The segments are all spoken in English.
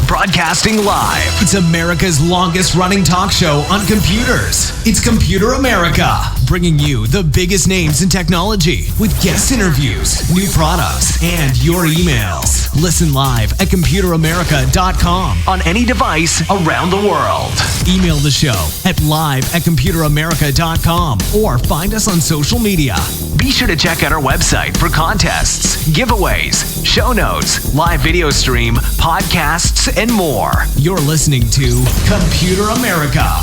Broadcasting live. It's America's longest running talk show on computers. It's Computer America, bringing you the biggest names in technology with guest interviews, new products, and your emails. Listen live at computeramerica.com on any device around the world. Email the show at live@computeramerica.com or find us on social media. Be sure to check out our website for contests, giveaways, show notes, live video stream, podcasts, and more. You're listening to Computer America.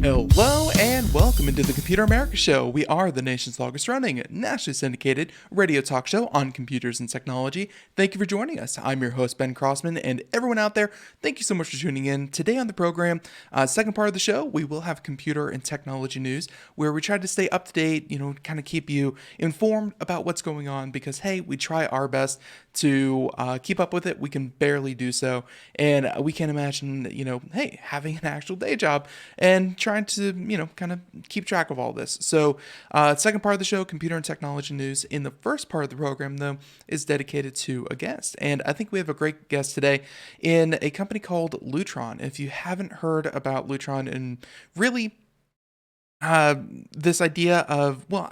Hello and welcome into the Computer America Show. We are the nation's longest running, nationally syndicated radio talk show on computers and technology. Thank you for joining us. I'm your host, Ben Crossman, and everyone out there, thank you so much for tuning in. Today on the program, second part of the show, we will have computer and technology news, where we try to stay up to date, kind of keep you informed about what's going on, because, hey, we try our best to keep up with it. We can barely do so, and we can't imagine, hey, having an actual day job and trying to, kind of keep track of all this. So, second part of the show, computer and technology news. In the first part of the program, though, is dedicated to a guest, and I think we have a great guest today in a company called Lutron. If you haven't heard about Lutron and really this idea of, well,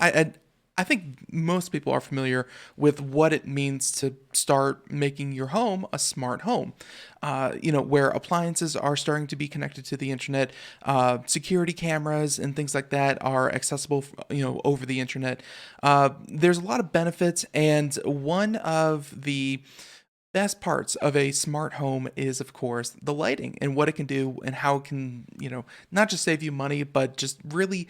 I think most people are familiar with what it means to start making your home a smart home, where appliances are starting to be connected to the internet, security cameras and things like that are accessible, over the internet. There's a lot of benefits, and one of the best parts of a smart home is, of course, the lighting and what it can do and how it can, not just save you money, but just really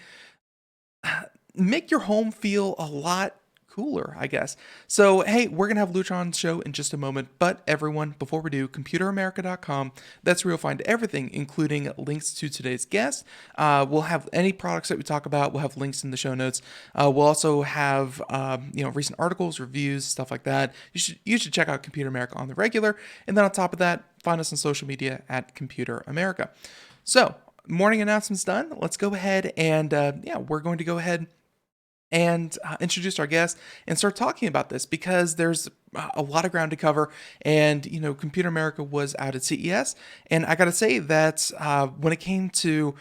make your home feel a lot cooler, I guess. So, hey, we're going to have Lutron's show in just a moment, but everyone, before we do, computeramerica.com, that's where you'll find everything, including links to today's guest. We'll have any products that we talk about, we'll have links in the show notes. We'll also have, recent articles, reviews, stuff like that. You should check out Computer America on the regular, and then on top of that, find us on social media at Computer America. So, morning announcements done. Let's go ahead and, we're going to go ahead and introduce our guest and start talking about this, because there's a lot of ground to cover. And, Computer America was out at CES, and I got to say that when it came to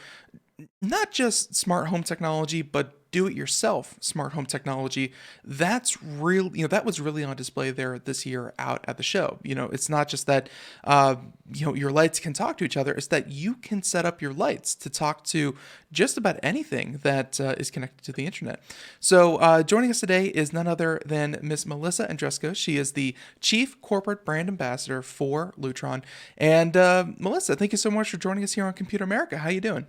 not just smart home technology, but do-it-yourself smart home technology, that's real. That was really on display there this year out at the show. It's not just that your lights can talk to each other. It's that you can set up your lights to talk to just about anything that is connected to the internet. So joining us today is none other than Miss Melissa Andresko. She is the Chief Corporate Brand Ambassador for Lutron. And Melissa, thank you so much for joining us here on Computer America. How you doing?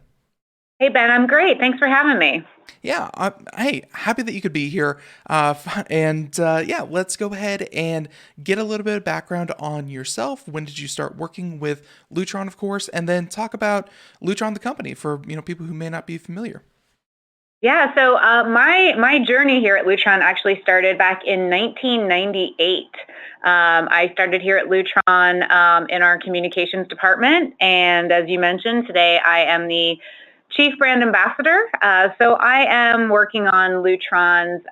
Hey, Ben, I'm great. Thanks for having me. Yeah, hey, happy that you could be here. Let's go ahead and get a little bit of background on yourself. When did you start working with Lutron, of course, and then talk about Lutron, the company, for people who may not be familiar. Yeah, so my journey here at Lutron actually started back in 1998. I started here at Lutron in our communications department, and as you mentioned, today I am the Chief Brand Ambassador. So I am working on Lutron's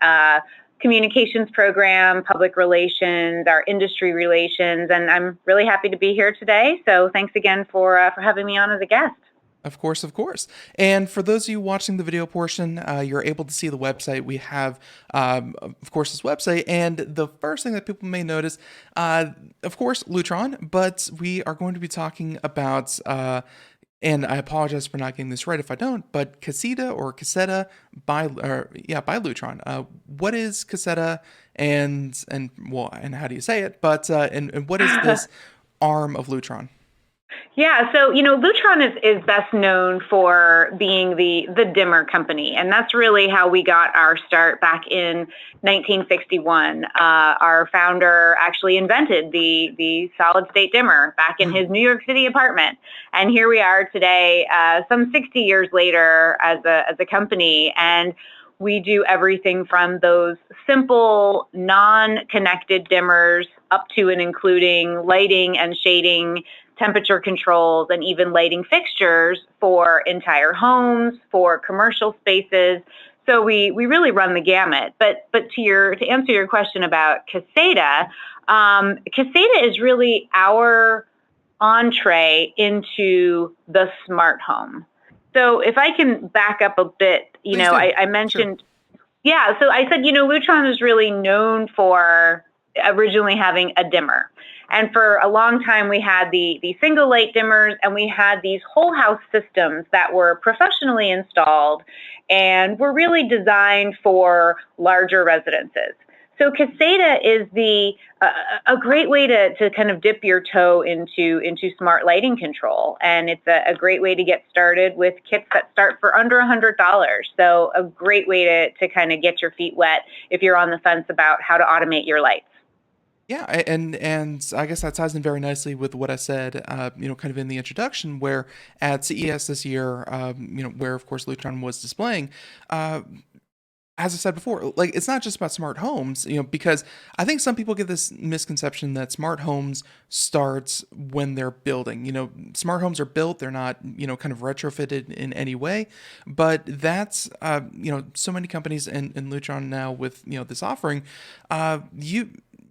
communications program, public relations, our industry relations, and I'm really happy to be here today. So thanks again for having me on as a guest. Of course, of course. And for those of you watching the video portion, you're able to see the website. We have, of course, this website. And the first thing that people may notice, of course, Lutron, but we are going to be talking about, and I apologize for not getting this right if I don't, but Caseta or Caseta by Lutron. What is Caseta and how do you say it? But and what is this arm of Lutron? Yeah, so Lutron is best known for being the dimmer company, and that's really how we got our start back in 1961. Our founder actually invented the solid state dimmer back in his New York City apartment, and here we are today, some 60 years later, as a company, and we do everything from those simple, non-connected dimmers up to and including lighting and shading, temperature controls, and even lighting fixtures for entire homes, for commercial spaces. So we really run the gamut. But to answer your question about Caseta, Caseta is really our entree into the smart home. So if I can back up a bit, I mentioned, sure. Yeah, so I said, Lutron is really known for originally having a dimmer. And for a long time, we had the single light dimmers, and we had these whole house systems that were professionally installed and were really designed for larger residences. So Caseta is a great way to kind of dip your toe into smart lighting control, and it's a great way to get started with kits that start for under $100. So a great way to kind of get your feet wet if you're on the fence about how to automate your lights. Yeah, and I guess that ties in very nicely with what I said, kind of in the introduction, where at CES this year, where of course Lutron was displaying, as I said before, like it's not just about smart homes, because I think some people get this misconception that smart homes starts when they're building. Smart homes are built; they're not, kind of retrofitted in any way. But that's, so many companies and Lutron now with this offering,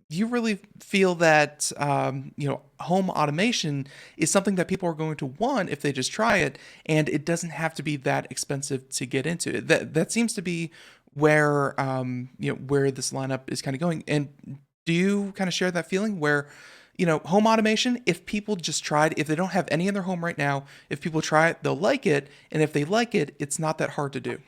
you really feel that home automation is something that people are going to want if they just try it, and it doesn't have to be that expensive to get into it. That seems to be where where this lineup is kind of going. And do you kind of share that feeling where home automation, if people just tried, if they don't have any in their home right now, if people try it, they'll like it, and if they like it, it's not that hard to do?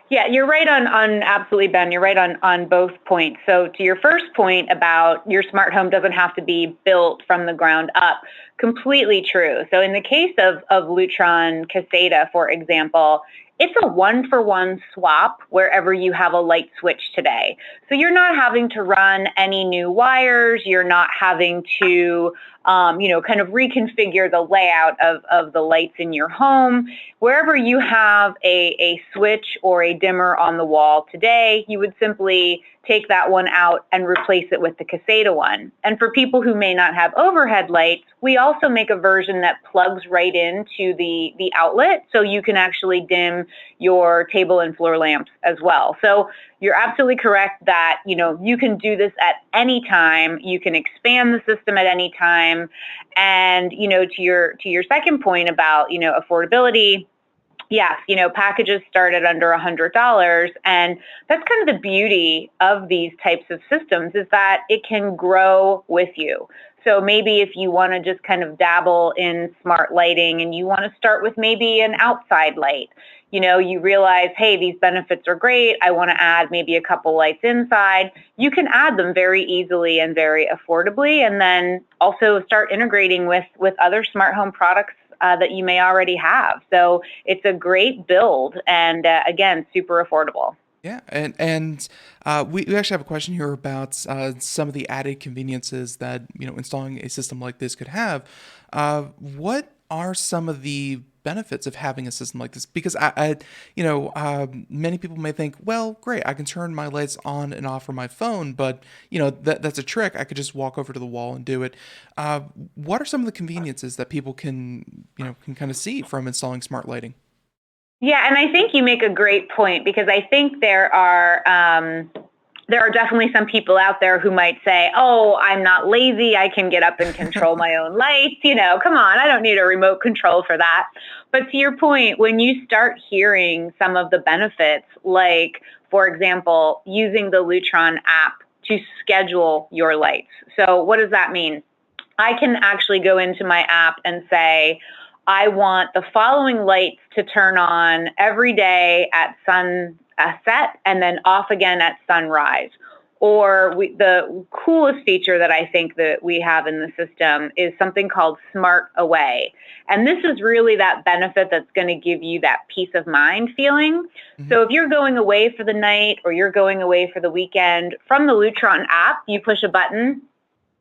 Yeah, you're right on absolutely, Ben. You're right on both points. So to your first point about your smart home doesn't have to be built from the ground up, completely true. So in the case of Lutron Caseta, for example, it's a one-for-one swap wherever you have a light switch today. So you're not having to run any new wires. You're not having to, kind of reconfigure the layout of the lights in your home. Wherever you have a switch or a dimmer on the wall today, you would simply take that one out and replace it with the Caseta one. And for people who may not have overhead lights, we also make a version that plugs right into the outlet, so you can actually dim your table and floor lamps as well. So you're absolutely correct that you can do this at any time. You can expand the system at any time. And to your second point about affordability. Yes, packages start at under $100, and that's kind of the beauty of these types of systems, is that it can grow with you. So maybe if you want to just kind of dabble in smart lighting and you want to start with maybe an outside light, you realize, hey, these benefits are great, I want to add maybe a couple lights inside, you can add them very easily and very affordably, and then also start integrating with other smart home products that you may already have. So it's a great build, and again, super affordable. Yeah, and we actually have a question here about some of the added conveniences that installing a system like this could have. What are some of the benefits of having a system like this? Because many people may think, well, great, I can turn my lights on and off from my phone, but that's a trick. I could just walk over to the wall and do it. What are some of the conveniences that people can kind of see from installing smart lighting? Yeah, and I think you make a great point, because I think there are there are definitely some people out there who might say, oh, I'm not lazy. I can get up and control my own lights. Come on, I don't need a remote control for that. But to your point, when you start hearing some of the benefits, like, for example, using the Lutron app to schedule your lights. So what does that mean? I can actually go into my app and say, I want the following lights to turn on every day at sunset and then off again at sunrise. Or the coolest feature that I think that we have in the system is something called Smart Away. And this is really that benefit that's going to give you that peace of mind feeling. Mm-hmm. So if you're going away for the night or you're going away for the weekend, from the Lutron app, you push a button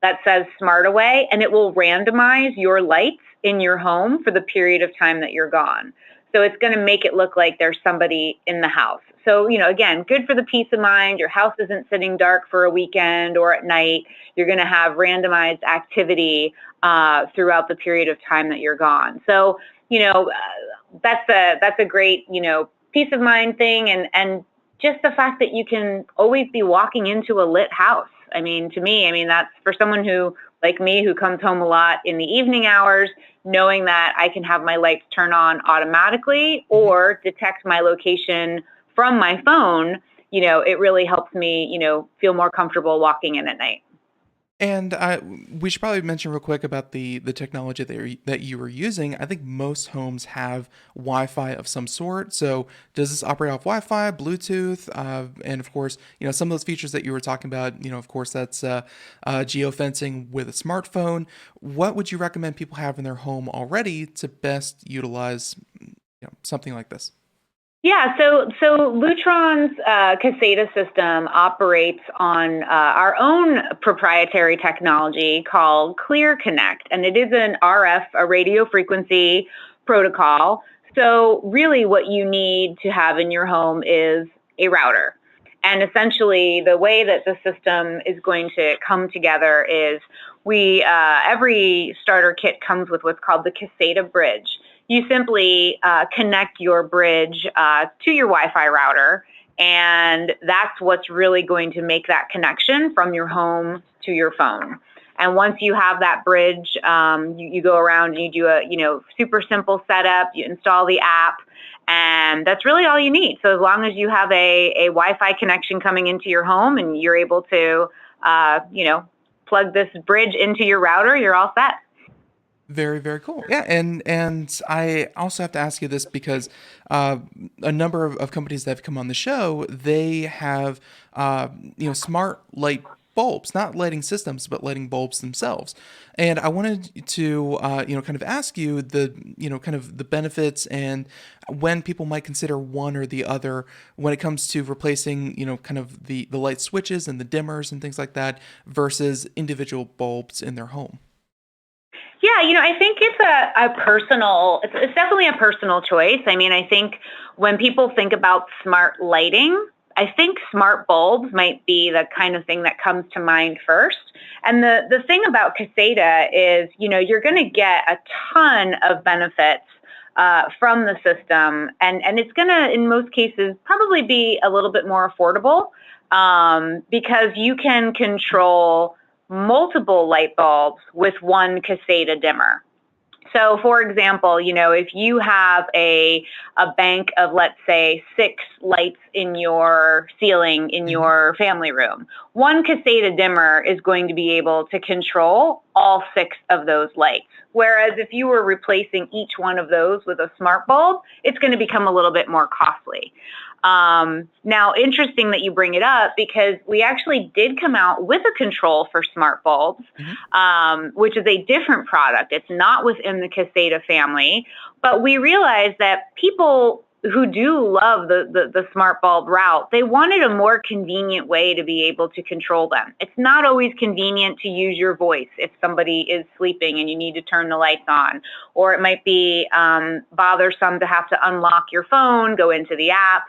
that says Smart Away, and it will randomize your lights in your home for the period of time that you're gone. So it's going to make it look like there's somebody in the house. So, again, good for the peace of mind. Your house isn't sitting dark for a weekend or at night. You're going to have randomized activity throughout the period of time that you're gone. So, that's a great, peace of mind thing. And just the fact that you can always be walking into a lit house. To me, that's for someone who, like me, who comes home a lot in the evening hours, knowing that I can have my lights turn on automatically or detect my location from my phone, it really helps me, feel more comfortable walking in at night. And we should probably mention real quick about the technology that you were using. I think most homes have Wi-Fi of some sort. So does this operate off Wi-Fi, Bluetooth, and of course, some of those features that you were talking about. Of course, that's geofencing with a smartphone. What would you recommend people have in their home already to best utilize something like this? Yeah, so Lutron's Caseta system operates on our own proprietary technology called Clear Connect, and it is an RF, a radio frequency protocol. So really what you need to have in your home is a router. And essentially the way that the system is going to come together is every starter kit comes with what's called the Caseta bridge. You simply connect your bridge to your Wi-Fi router, and that's what's really going to make that connection from your home to your phone. And once you have that bridge, you go around and you do a super simple setup. You install the app, and that's really all you need. So as long as you have a Wi-Fi connection coming into your home and you're able to plug this bridge into your router, you're all set. Very, very cool. Yeah, and I also have to ask you this because a number of companies that have come on the show, they have smart light bulbs, not lighting systems, but lighting bulbs themselves. And I wanted to kind of ask you kind of the benefits and when people might consider one or the other when it comes to replacing kind of the light switches and the dimmers and things like that versus individual bulbs in their home. Yeah, I think it's it's definitely a personal choice. I think when people think about smart lighting, I think smart bulbs might be the kind of thing that comes to mind first. And the thing about Caseta is, you're going to get a ton of benefits from the system. And it's going to, in most cases, probably be a little bit more affordable because you can control multiple light bulbs with one Caseta dimmer. So for example, if you have a bank of, let's say, 6 lights in your ceiling in your family room, one Caseta dimmer is going to be able to control all 6 of those lights. Whereas if you were replacing each one of those with a smart bulb, it's going to become a little bit more costly. Now, interesting that you bring it up because we actually did come out with a control for smart bulbs, which is a different product. It's not within the Caseta family, but we realized that people who do love the smart bulb route, they wanted a more convenient way to be able to control them. It's not always convenient to use your voice if somebody is sleeping and you need to turn the lights on, or it might be bothersome to have to unlock your phone, go into the app.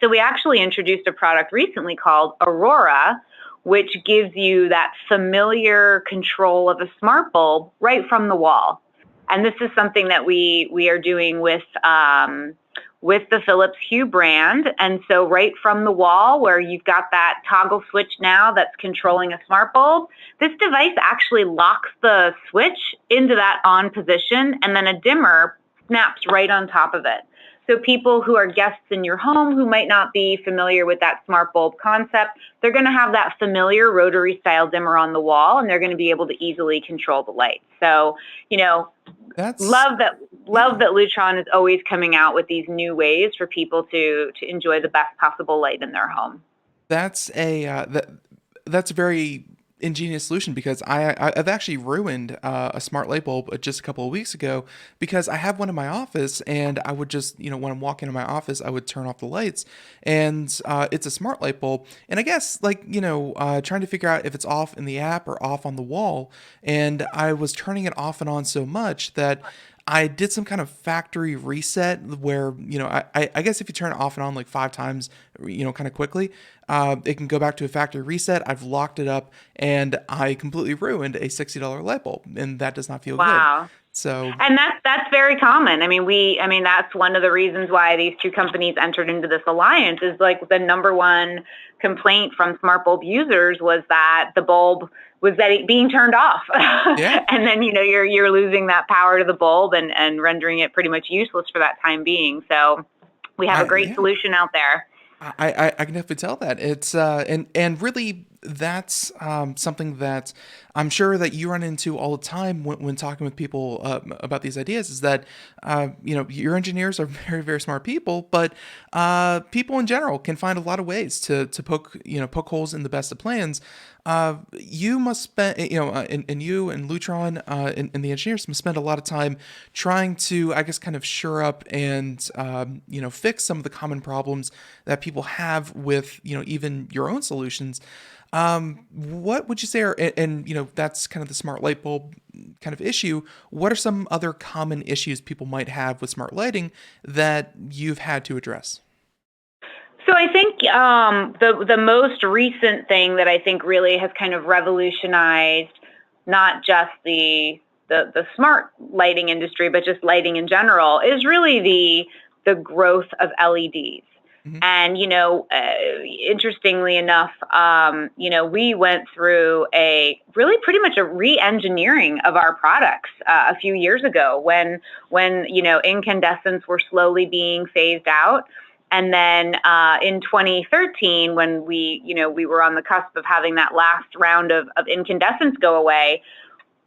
So we actually introduced a product recently called Aurora, which gives you that familiar control of a smart bulb right from the wall. And this is something that we are doing with with the Philips Hue brand. And so right from the wall where you've got that toggle switch now that's controlling a smart bulb, this device actually locks the switch into that on position, and then a dimmer snaps right on top of it. So people who are guests in your home who might not be familiar with that smart bulb concept, they're going to have that familiar rotary style dimmer on the wall, and they're going to be able to easily control the light. So, That's love that Lutron is always coming out with these new ways for people to enjoy the best possible light in their home. that's a that's a very ingenious solution, because I've actually ruined a smart light bulb just a couple of weeks ago, because I have one in my office, and I would just, when I'm walking in my office, I would turn off the lights, and it's a smart light bulb, and I guess trying to figure out if it's off in the app or off on the wall, and I was turning it off and on so much that I did some kind of factory reset where, I guess if you turn it off and on like 5 times, kind of quickly, it can go back to a factory reset. I've locked it up, and I completely ruined a $60 light bulb, and that does not feel good. Wow. So, And that's very common. I mean, that's one of the reasons why these two companies entered into this alliance, is like the number one complaint from smart bulb users was that the bulb was being turned off. yeah, And then, you're losing that power to the bulb and rendering it pretty much useless for that time being. So we have a great yeah. solution out there. I can definitely tell that it's and really that's something that I'm sure that you run into all the time when talking with people about these ideas, is that your engineers are very, very smart people, but people in general can find a lot of ways to poke holes in the best of plans. You must spend, and you and Lutron and the engineers must spend a lot of time trying to, I guess, kind of shore up and, fix some of the common problems that people have with, even your own solutions. What would you say are, and that's kind of the smart light bulb kind of issue. What are some other common issues people might have with smart lighting that you've had to address? So I think the most recent thing that I think really has kind of revolutionized not just the smart lighting industry, but just lighting in general, is really the growth of LEDs. Hmm. And interestingly enough, we went through a really pretty much a re-engineering of our products a few years ago when incandescents were slowly being phased out. And then in 2013, when we were on the cusp of having that last round of incandescents go away,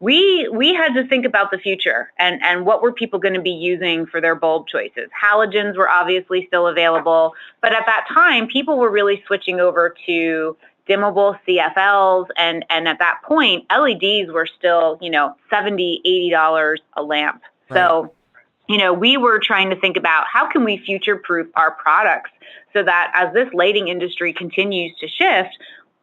we had to think about the future and what were people going to be using for their bulb choices. Halogens were obviously still available, but at that time, people were really switching over to dimmable CFLs, and at that point, LEDs were still $70, $80 a lamp. Right. So we were trying to think about how can we future-proof our products so that as this lighting industry continues to shift,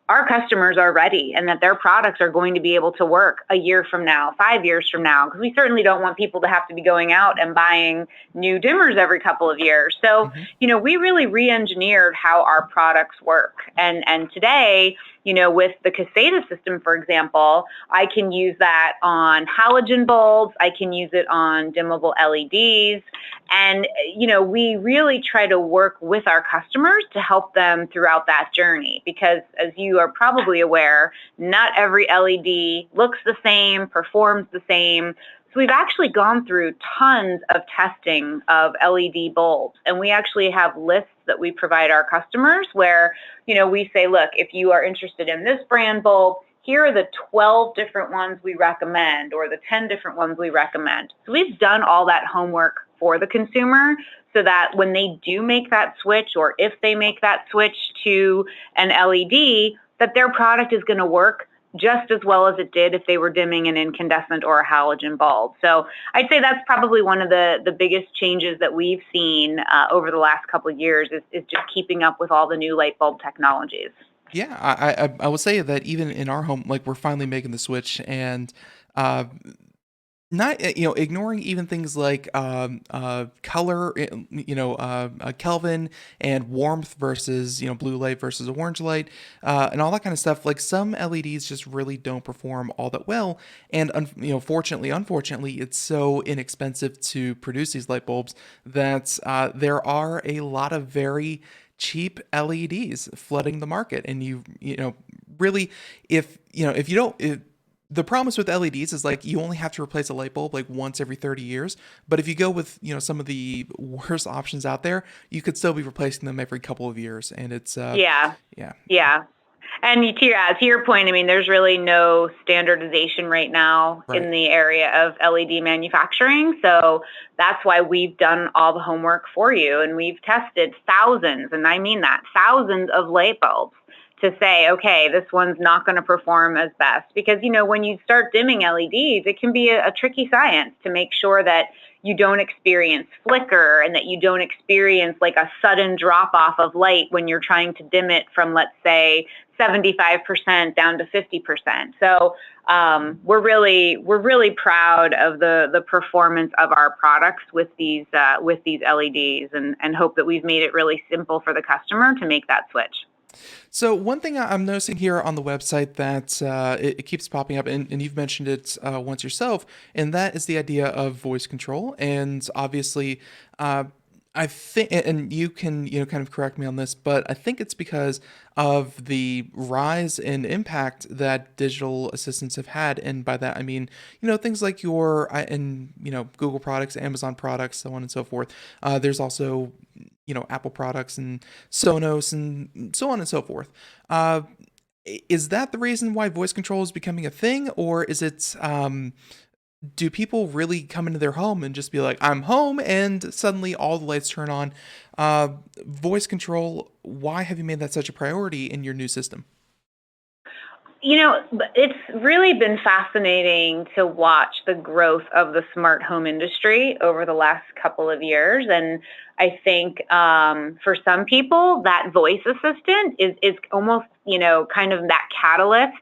our customers are ready and that their products are going to be able to work a year from now, 5 years from now, because we certainly don't want people to have to be going out and buying new dimmers every couple of years. So, Hmm. we really re-engineered how our products work. And today, with the Caseta system, for example, I can use that on halogen bulbs. I can use it on dimmable LEDs. And, we really try to work with our customers to help them throughout that journey, because as you are probably aware, not every LED looks the same, performs the same. So we've actually gone through tons of testing of LED bulbs, and we actually have lists that we provide our customers where, we say, look, if you are interested in this brand bulb, here are the 12 different ones we recommend, or the 10 different ones we recommend. So we've done all that homework for the consumer so that when they do make that switch, or if they make that switch to an LED, that their product is going to work just as well as it did if they were dimming an incandescent or a halogen bulb. So I'd say that's probably one of the biggest changes that we've seen over the last couple of years is just keeping up with all the new light bulb technologies. Yeah, I will say that even in our home, like, we're finally making the switch, and uh, not ignoring even things like color, Kelvin and warmth versus blue light versus orange light, and all that kind of stuff. Like some LEDs just really don't perform all that well, and fortunately, unfortunately, it's so inexpensive to produce these light bulbs that there are a lot of very cheap LEDs flooding the market, and really, if you don't. The promise with LEDs is like you only have to replace a light bulb like once every 30 years. But if you go with, some of the worst options out there, you could still be replacing them every couple of years. And it's, Yeah. yeah. Yeah. And to your point, I mean, there's really no standardization right now Right. in the area of LED manufacturing. So that's why we've done all the homework for you. And we've tested thousands, and I mean that, thousands of light bulbs to say, okay, this one's not going to perform as best. Because, when you start dimming LEDs, it can be a tricky science to make sure that you don't experience flicker and that you don't experience like a sudden drop off of light when you're trying to dim it from, let's say, 75% down to 50%. So we're really proud of the performance of our products with these LEDs, and hope that we've made it really simple for the customer to make that switch. So one thing I'm noticing here on the website that it keeps popping up, and you've mentioned it once yourself, and that is the idea of voice control. And obviously, I think, and you can kind of correct me on this, but I think it's because of the rise in impact that digital assistants have had, and by that I mean things like Google products, Amazon products, so on and so forth. There's also Apple products and Sonos and so on and so forth. Uh, is that the reason why voice control is becoming a thing, or is it? Do people really come into their home and just be like, I'm home, and suddenly all the lights turn on? Voice control, why have you made that such a priority in your new system? It's really been fascinating to watch the growth of the smart home industry over the last couple of years. And I think for some people, that voice assistant is almost, kind of that catalyst.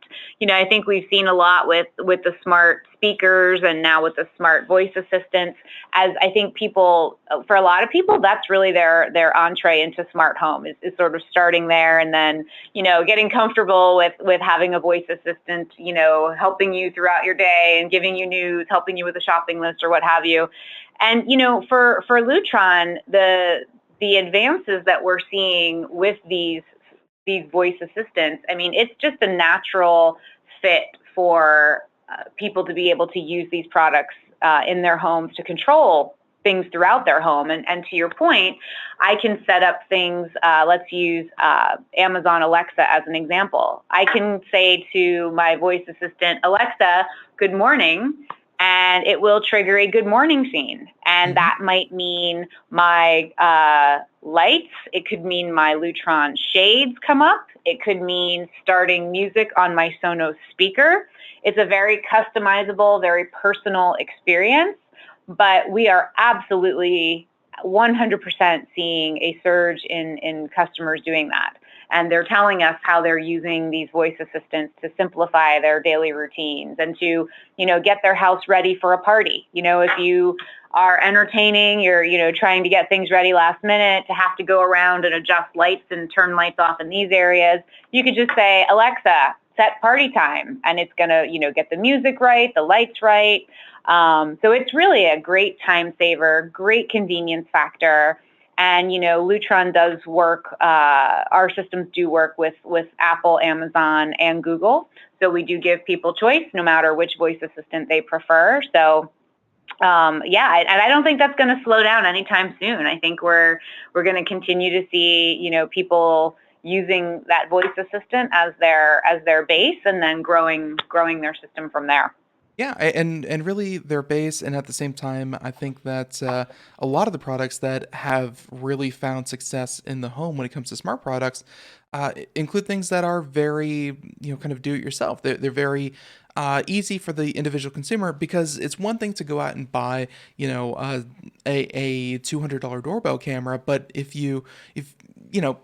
I think we've seen a lot with the smart speakers and now with the smart voice assistants, as I think for a lot of people, that's really their entree into smart home is sort of starting there, and then, getting comfortable with having a voice assistant, helping you throughout your day and giving you news, helping you with a shopping list or what have you. And, for Lutron, the advances that we're seeing with these voice assistants, I mean, it's just a natural fit for people to be able to use these products in their homes to control things throughout their home. And to your point, I can set up things. Let's use Amazon Alexa as an example. I can say to my voice assistant, Alexa, good morning, and it will trigger a good morning scene. And that might mean my lights. It could mean my Lutron shades come up. It could mean starting music on my Sonos speaker. It's a very customizable, very personal experience, but we are absolutely 100% seeing a surge in customers doing that. And they're telling us how they're using these voice assistants to simplify their daily routines and to, get their house ready for a party. If you are entertaining, you're, trying to get things ready last minute, to have to go around and adjust lights and turn lights off in these areas, you could just say, Alexa, set party time, and it's going to, get the music right, the lights right. So it's really a great time saver, great convenience factor. And, Lutron does work, our systems do work with Apple, Amazon, and Google. So we do give people choice no matter which voice assistant they prefer. So, and I don't think that's going to slow down anytime soon. I think we're going to continue to see, people using that voice assistant as their base, and then growing their system from there. Yeah, and really their base, and at the same time, I think that a lot of the products that have really found success in the home when it comes to smart products include things that are very, kind of do it yourself. They're very easy for the individual consumer, because it's one thing to go out and buy, a $200 doorbell camera, but if you know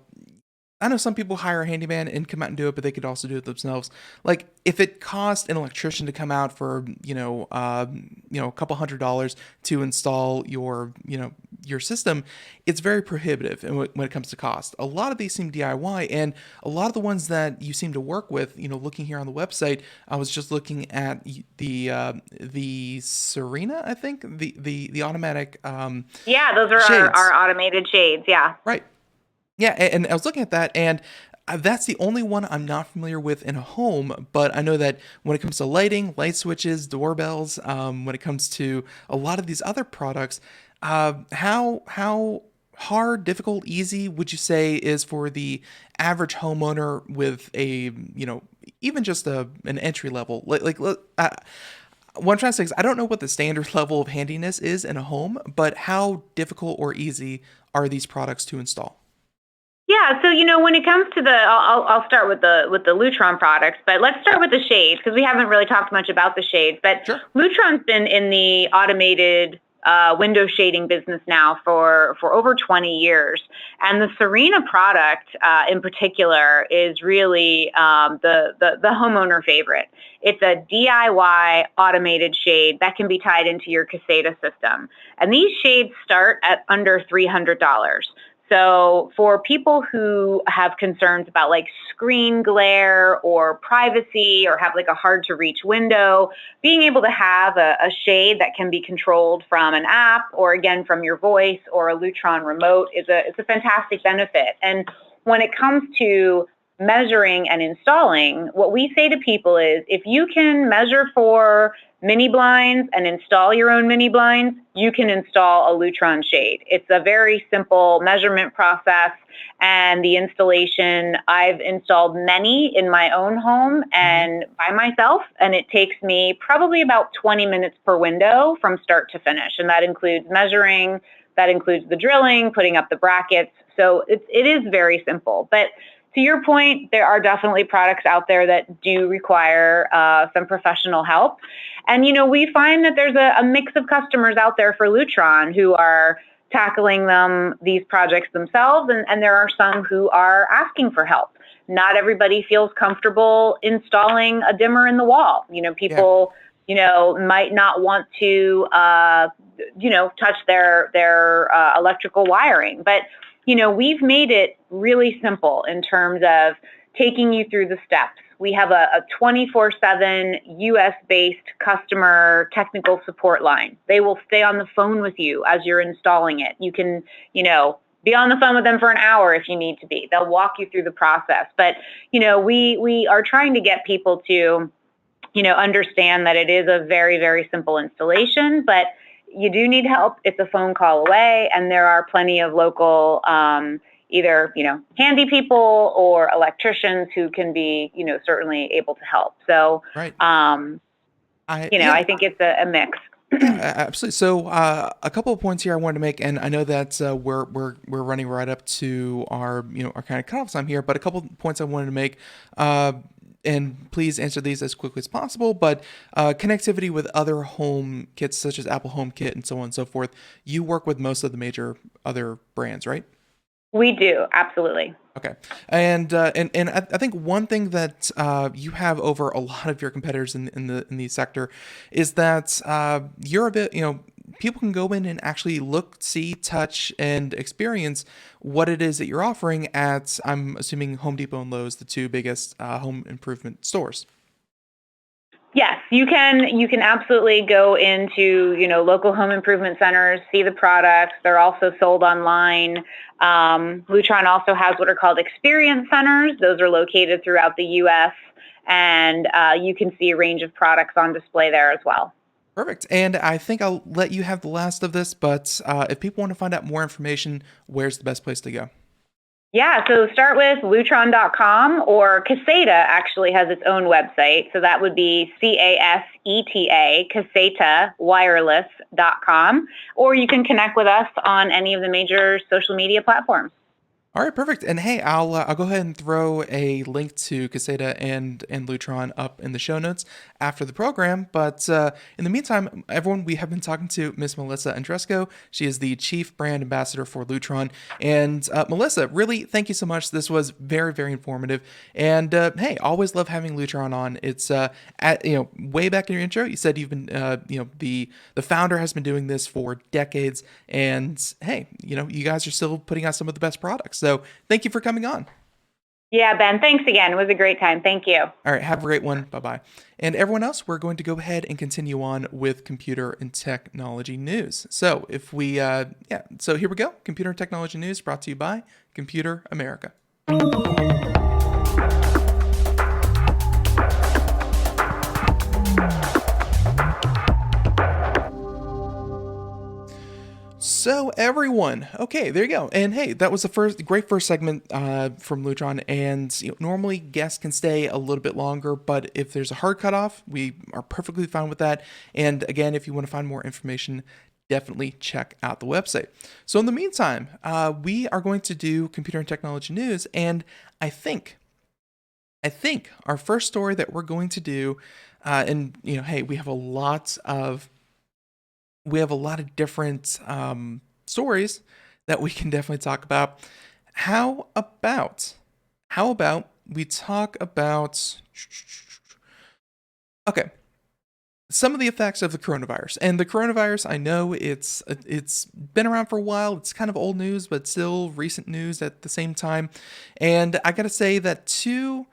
I know some people hire a handyman and come out and do it, but they could also do it themselves. Like if it cost an electrician to come out for a couple $100 to install your system, it's very prohibitive when it comes to cost. A lot of these seem DIY, and a lot of the ones that you seem to work with, looking here on the website, I was just looking at the Serena, I think the automatic Yeah, those are shades, our automated shades. Yeah. right? Yeah, and I was looking at that, and that's the only one I'm not familiar with in a home. But I know that when it comes to lighting, light switches, doorbells, when it comes to a lot of these other products, how hard, difficult, easy would you say is for the average homeowner with a even just an entry level what I'm trying to say is I don't know what the standard level of handiness is in a home, but how difficult or easy are these products to install? Yeah, so when it comes to I'll start with the Lutron products, but let's start with the shades because we haven't really talked much about the shades. But Sure. Lutron's been in the automated window shading business now for over 20 years, and the Serena product in particular is really the homeowner favorite. It's a DIY automated shade that can be tied into your Caseta system, and these shades start at under $300. So for people who have concerns about like screen glare or privacy or have like a hard to reach window, being able to have a shade that can be controlled from an app or again from your voice or a Lutron remote is a fantastic benefit. And when it comes to measuring and installing, what we say to people is if you can measure for mini blinds and install your own mini blinds, you can install a Lutron shade. It's a very simple measurement process and the installation, I've installed many in my own home and by myself, and it takes me probably about 20 minutes per window from start to finish. And that includes measuring, that includes the drilling, putting up the brackets. So it is very simple. But to your point, there are definitely products out there that do require some professional help. And, we find that there's a mix of customers out there for Lutron who are tackling these projects themselves, and there are some who are asking for help. Not everybody feels comfortable installing a dimmer in the wall. People, might not want to, touch their electrical wiring. But we've made it really simple in terms of taking you through the steps. We have a 24/7 US-based customer technical support line. They will stay on the phone with you as you're installing it. You can, be on the phone with them for an hour if you need to be. They'll walk you through the process. But, we are trying to get people to, understand that it is a very, very simple installation, but you do need help. It's a phone call away, and there are plenty of local, either, handy people or electricians who can be, certainly able to help. So, Right. I think it's a mix. Yeah, absolutely. So, a couple of points here I wanted to make, and I know that we're running right up to our our kind of cutoff time here, but a couple of points I wanted to make. And please answer these as quickly as possible. But connectivity with other home kits such as Apple HomeKit and so on and so forth. You work with most of the major other brands, right? We do, absolutely. Okay, and I think one thing that you have over a lot of your competitors in the sector is that you're a bit people can go in and actually look, see, touch, and experience what it is that you're offering at, I'm assuming, Home Depot and Lowe's, the two biggest home improvement stores. Yes, you can absolutely go into, local home improvement centers, see the products. They're also sold online. Lutron also has what are called experience centers. Those are located throughout the U.S., and you can see a range of products on display there as well. Perfect. And I think I'll let you have the last of this, but if people want to find out more information, where's the best place to go? Yeah, so start with Lutron.com, or Caseta actually has its own website. So that would be CASETA, CasetaWireless.com, or you can connect with us on any of the major social media platforms. All right, perfect. And hey, I'll go ahead and throw a link to Caseta and Lutron up in the show notes after the program. But in the meantime, everyone, we have been talking to Miss Melissa Andresko. She is the Chief Brand Ambassador for Lutron. And Melissa, really, thank you so much. This was very, very informative. And hey, always love having Lutron on. It's way back in your intro, you said you've been the founder has been doing this for decades. And hey, you guys are still putting out some of the best products. So thank you for coming on. Yeah, Ben, thanks again. It was a great time. Thank you. All right, have a great one. Bye-bye. And everyone else, we're going to go ahead and continue on with computer and technology news. So so here we go. Computer and technology news brought to you by Computer America. So everyone, okay, there you go. And hey, that was the great first segment from Lutron. And normally guests can stay a little bit longer, but if there's a hard cutoff, we are perfectly fine with that. And again, if you want to find more information, definitely check out the website. So in the meantime, we are going to do computer and technology news, and I think our first story that we're going to do, hey, we have a lot of different stories that we can definitely talk about. How about we talk about some of the effects of the coronavirus. And the coronavirus, I know it's been around for a while. It's kind of old news, but still recent news at the same time. And I got to say that two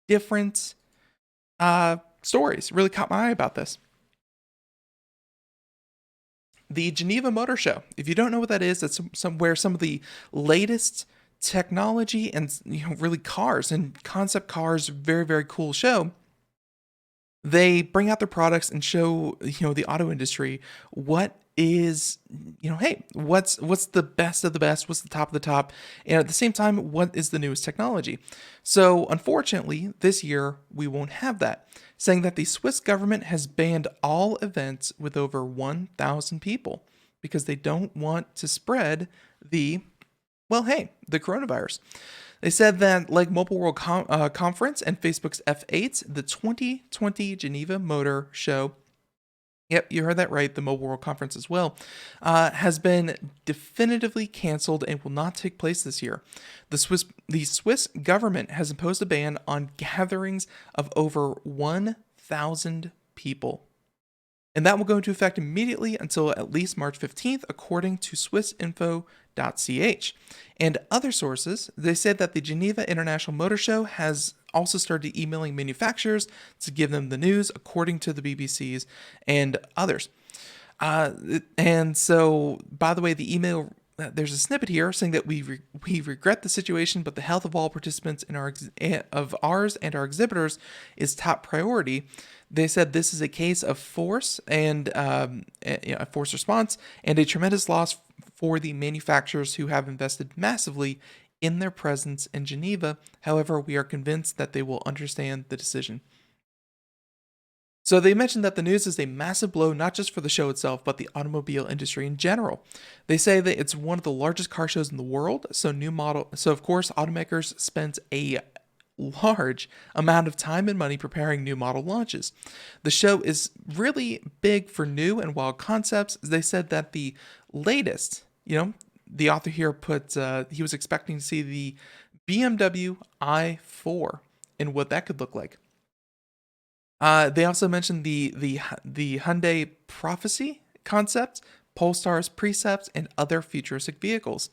different stories really caught my eye about this. The Geneva Motor Show. If you don't know what that is, that's where some of the latest technology and really cars and concept cars, very, very cool show. They bring out their products and show the auto industry what is hey, what's the best of the best, what's the top of the top, and at the same time, what is the newest technology. So unfortunately, this year we won't have that, saying that the Swiss government has banned all events with over 1,000 people because they don't want to spread the coronavirus. They said that, like Mobile World Conference and Facebook's F8, the 2020 Geneva Motor Show, yep, you heard that right, the Mobile World Conference as well, has been definitively canceled and will not take place this year. The Swiss government has imposed a ban on gatherings of over 1,000 people. And that will go into effect immediately until at least March 15th, according to swissinfo.ch. And other sources, they said that the Geneva International Motor Show has also started emailing manufacturers to give them the news, according to the BBC's and others. And so, by the way, the email, there's a snippet here saying that we regret the situation, but the health of all participants of ours and our exhibitors is top priority. They said this is a case of force and a forced response and a tremendous loss for the manufacturers who have invested massively in their presence in Geneva. However, we are convinced that they will understand the decision. So they mentioned that the news is a massive blow, not just for the show itself, but the automobile industry in general. They say that it's one of the largest car shows in the world. So of course, automakers spent a large amount of time and money preparing new model launches. The show is really big for new and wild concepts. They said that the latest, the author here put, he was expecting to see the BMW i4 and what that could look like. They also mentioned the Hyundai Prophecy concept, Polestar's Precepts, and other futuristic vehicles.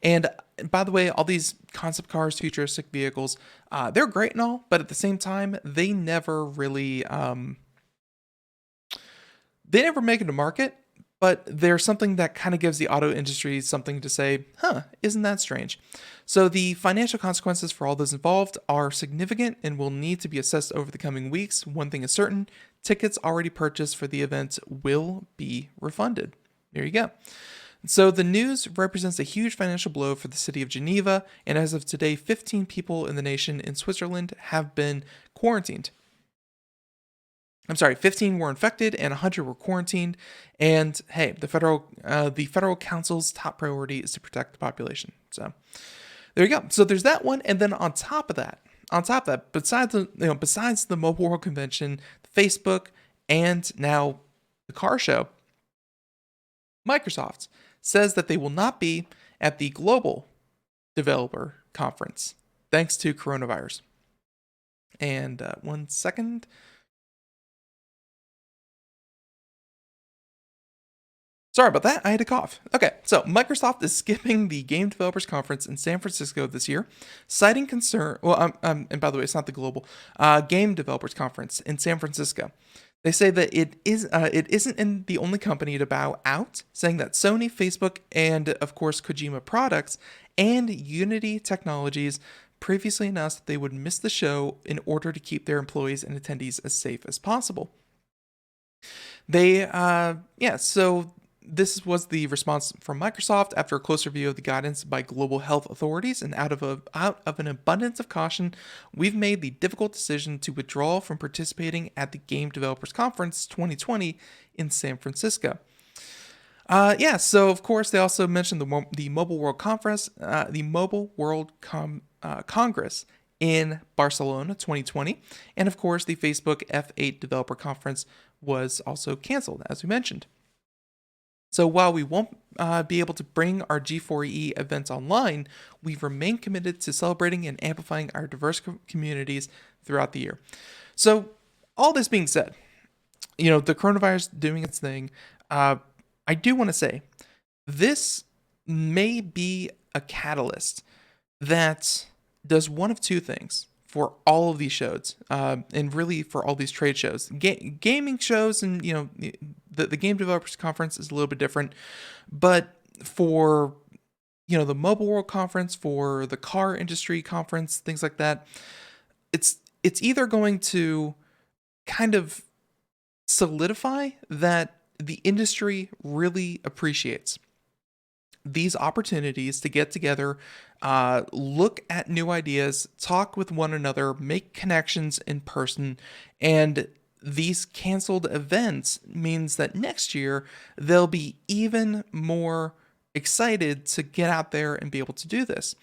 And by the way, all these concept cars, futuristic vehicles, they're great and all, but at the same time, they never really, they never make it to market, but they're something that kind of gives the auto industry something to say, isn't that strange? So the financial consequences for all those involved are significant and will need to be assessed over the coming weeks. One thing is certain, tickets already purchased for the event will be refunded. There you go. So the news represents a huge financial blow for the city of Geneva, and as of today, 15 people in the nation in Switzerland have been quarantined. 15 were infected and 100 were quarantined. And hey, the federal council's top priority is to protect the population. So there you go. So there's that one, and then on top of that, besides the Mobile World Convention, Facebook, and now the car show, Microsoft says that they will not be at the Global Developer Conference thanks to coronavirus. And 1 second. Sorry about that. I had to cough. Okay, so Microsoft is skipping the Game Developers Conference in San Francisco this year, citing concern. Well, and by the way, it's not the Global Game Developers Conference in San Francisco. They say that it isn't in the only company to bow out, saying that Sony, Facebook, and of course Kojima Products and Unity Technologies previously announced that they would miss the show in order to keep their employees and attendees as safe as possible. So this was the response from Microsoft after a close review of the guidance by global health authorities, and out of an abundance of caution, we've made the difficult decision to withdraw from participating at the Game Developers Conference 2020 in San Francisco. So of course they also mentioned the Mobile World Conference, Congress in Barcelona 2020, and of course the Facebook F8 Developer Conference was also canceled, as we mentioned. So while we won't be able to bring our G4E events online, we remain committed to celebrating and amplifying our diverse communities throughout the year. So all this being said, the coronavirus doing its thing, I do want to say this may be a catalyst that does one of two things for all of these shows, and really for all these trade shows. Gaming shows and, the Game Developers Conference is a little bit different, but for, the Mobile World Conference, for the car industry conference, things like that, it's either going to kind of solidify that the industry really appreciates these opportunities to get together, look at new ideas, talk with one another, make connections in person, and these canceled events means that next year they'll be even more excited to get out there and be able to do this.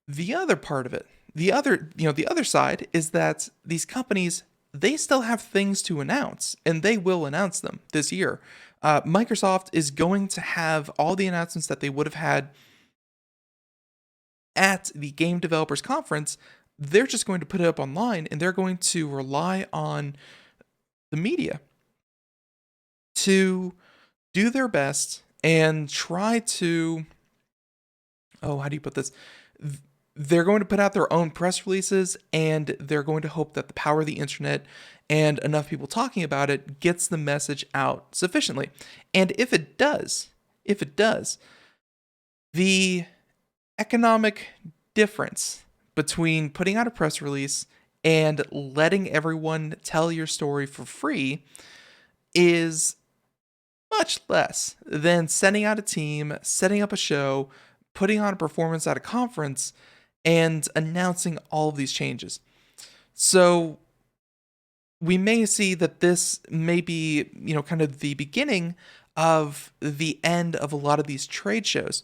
The other part of it, the other side is that these companies, they still have things to announce, and they will announce them this year. Microsoft is going to have all the announcements that they would have had at the Game Developers Conference. They're just going to put it up online, and they're going to rely on the media to do their best and try to, how do you put this? They're going to put out their own press releases, and they're going to hope that the power of the internet and enough people talking about it gets the message out sufficiently. And if it does, the economic difference between putting out a press release and letting everyone tell your story for free is much less than sending out a team, setting up a show, putting on a performance at a conference, and announcing all of these changes. So we may see that this may be, kind of the beginning of the end of a lot of these trade shows.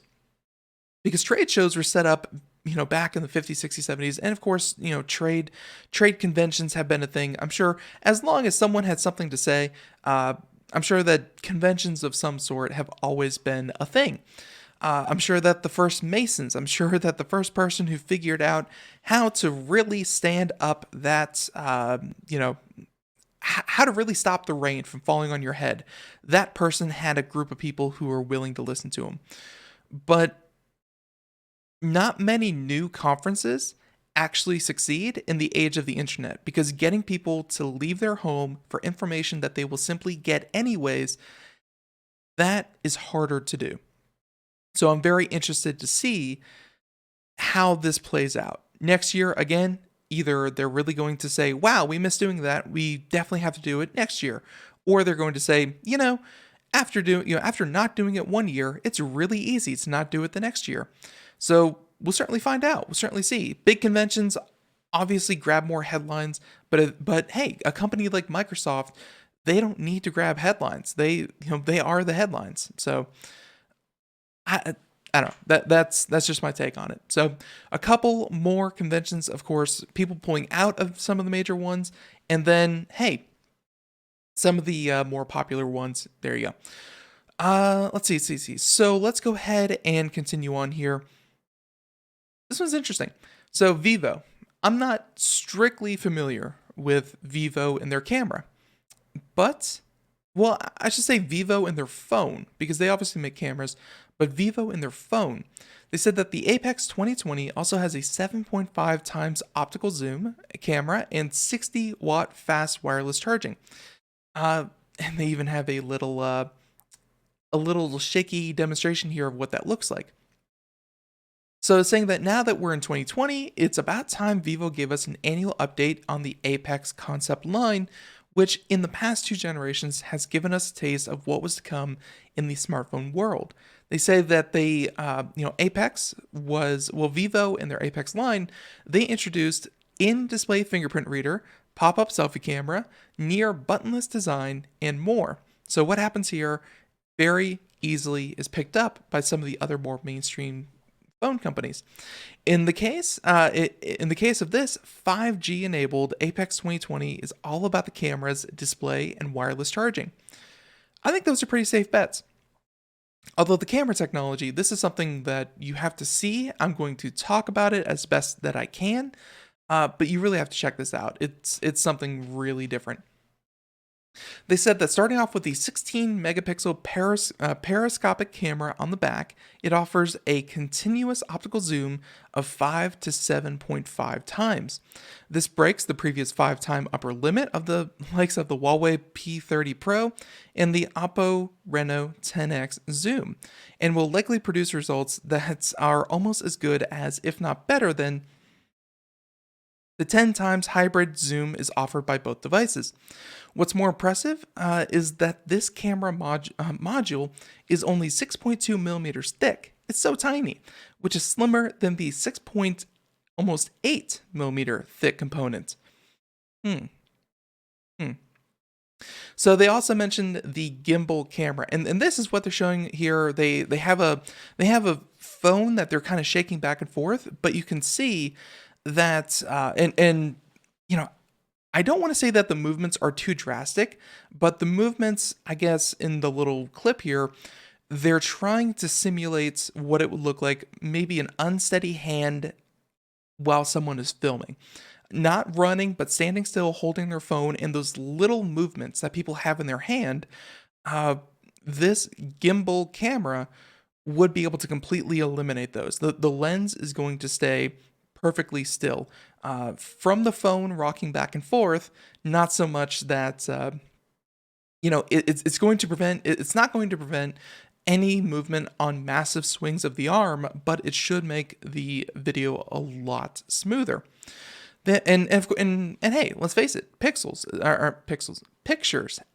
Because trade shows were set up, back in the 50s, 60s, 70s. And of course, trade conventions have been a thing. I'm sure as long as someone had something to say, I'm sure that conventions of some sort have always been a thing. I'm sure that the first Masons, I'm sure that the first person who figured out how to really stand up that, how to really stop the rain from falling on your head, that person had a group of people who were willing to listen to him. But not many new conferences actually succeed in the age of the internet, because getting people to leave their home for information that they will simply get anyways, that is harder to do. So I'm very interested to see how this plays out. Next year, again, either they're really going to say, wow, we missed doing that, we definitely have to do it next year. Or they're going to say, after not doing it one year, it's really easy to not do it the next year. So we'll certainly find out. We'll certainly see. Big conventions obviously grab more headlines, but hey, a company like Microsoft, they don't need to grab headlines. They are the headlines. So I don't know. That's just my take on it. So a couple more conventions, of course, people pulling out of some of the major ones, and then hey, some of the more popular ones. There you go. Let's see. So let's go ahead and continue on here. This one's interesting. So Vivo. I'm not strictly familiar with Vivo and their camera, but, well, I should say Vivo and their phone, because they obviously make cameras, but Vivo and their phone. They said that the Apex 2020 also has a 7.5 times optical zoom camera and 60-watt fast wireless charging. And they even have a little shaky demonstration here of what that looks like. So it's saying that now that we're in 2020, it's about time Vivo gave us an annual update on the Apex concept line, which in the past 2 generations has given us a taste of what was to come in the smartphone world. They say that Apex was, Vivo and their Apex line, they introduced in-display fingerprint reader, pop-up selfie camera, near buttonless design, and more. So what happens here very easily is picked up by some of the other more mainstream phone companies. In the case of this 5G enabled Apex 2020 is all about the camera's display and wireless charging. I think those are pretty safe bets. Although the camera technology, this is something that you have to see. I'm going to talk about it as best that I can, but you really have to check this out. It's something really different. They said that starting off with the 16 megapixel periscopic camera on the back, it offers a continuous optical zoom of 5 to 7.5 times. This breaks the previous 5-time upper limit of the likes of the Huawei P30 Pro and the Oppo Reno 10X zoom, and will likely produce results that are almost as good as, if not better than, the 10 times hybrid zoom is offered by both devices. What's more impressive is that this camera module is only 6.2 millimeters thick. It's so tiny, which is slimmer than the 6.8 millimeter thick component. So they also mentioned the gimbal camera, and this is what they're showing here. They have a phone that they're kind of shaking back and forth, but you can see that I don't want to say that the movements are too drastic, but the movements, I guess, in the little clip here, they're trying to simulate what it would look like, maybe an unsteady hand while someone is filming. Not running, but standing still, holding their phone, and those little movements that people have in their hand. This gimbal camera would be able to completely eliminate those. The lens is going to stay perfectly still. From the phone rocking back and forth, not so much that it's going to prevent. It's not going to prevent any movement on massive swings of the arm, but it should make the video a lot smoother. And hey, let's face it, pictures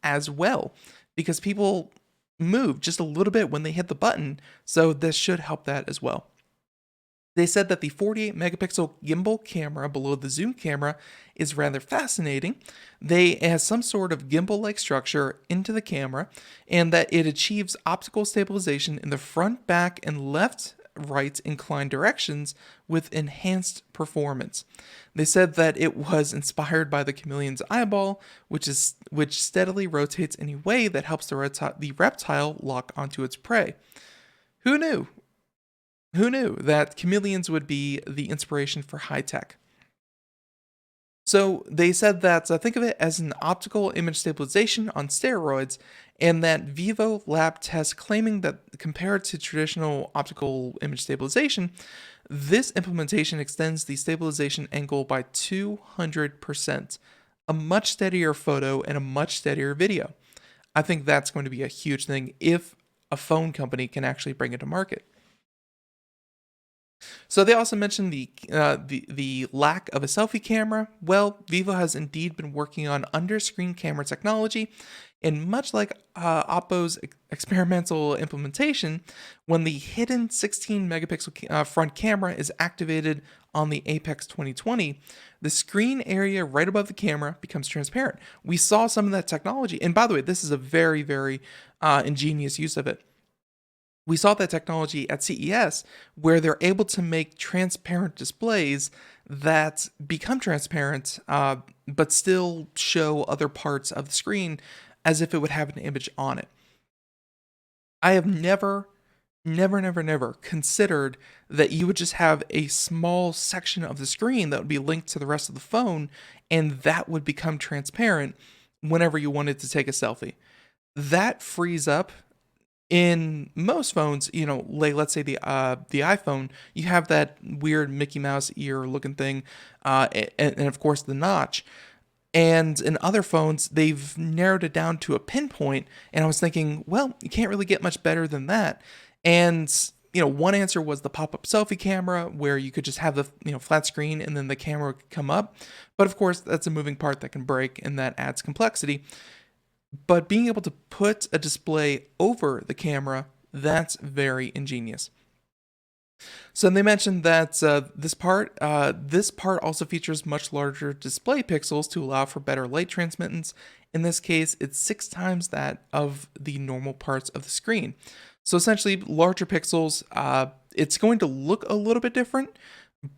as well, because people move just a little bit when they hit the button, so this should help that as well. They said that the 48 megapixel gimbal camera below the zoom camera is rather fascinating. It has some sort of gimbal-like structure into the camera, and that it achieves optical stabilization in the front, back, and left, right inclined directions with enhanced performance. They said that it was inspired by the chameleon's eyeball, which steadily rotates in a way that helps the reptile lock onto its prey. Who knew? Who knew that chameleons would be the inspiration for high tech? So they said that think of it as an optical image stabilization on steroids, and that Vivo lab tests claiming that compared to traditional optical image stabilization, this implementation extends the stabilization angle by 200%, a much steadier photo and a much steadier video. I think that's going to be a huge thing if a phone company can actually bring it to market. So they also mentioned the lack of a selfie camera. Well, Vivo has indeed been working on under-screen camera technology, and much like Oppo's experimental implementation, when the hidden 16 megapixel front camera is activated on the Apex 2020, the screen area right above the camera becomes transparent. We saw some of that technology, and by the way, this is a very, very ingenious use of it. We saw that technology at CES where they're able to make transparent displays that become transparent, but still show other parts of the screen as if it would have an image on it. I have never considered that you would just have a small section of the screen that would be linked to the rest of the phone, and that would become transparent whenever you wanted to take a selfie. That frees up in most phones, like let's say the iPhone, you have that weird Mickey Mouse ear looking thing, and of course the notch. And in other phones, they've narrowed it down to a pinpoint. And I was thinking, well, you can't really get much better than that. And one answer was the pop-up selfie camera, where you could just have the flat screen and then the camera could come up. But of course, that's a moving part that can break, and that adds complexity. But being able to put a display over the camera, that's very ingenious. So they mentioned that this part also features much larger display pixels to allow for better light transmittance. In this case, it's 6 times that of the normal parts of the screen. So essentially, larger pixels, it's going to look a little bit different,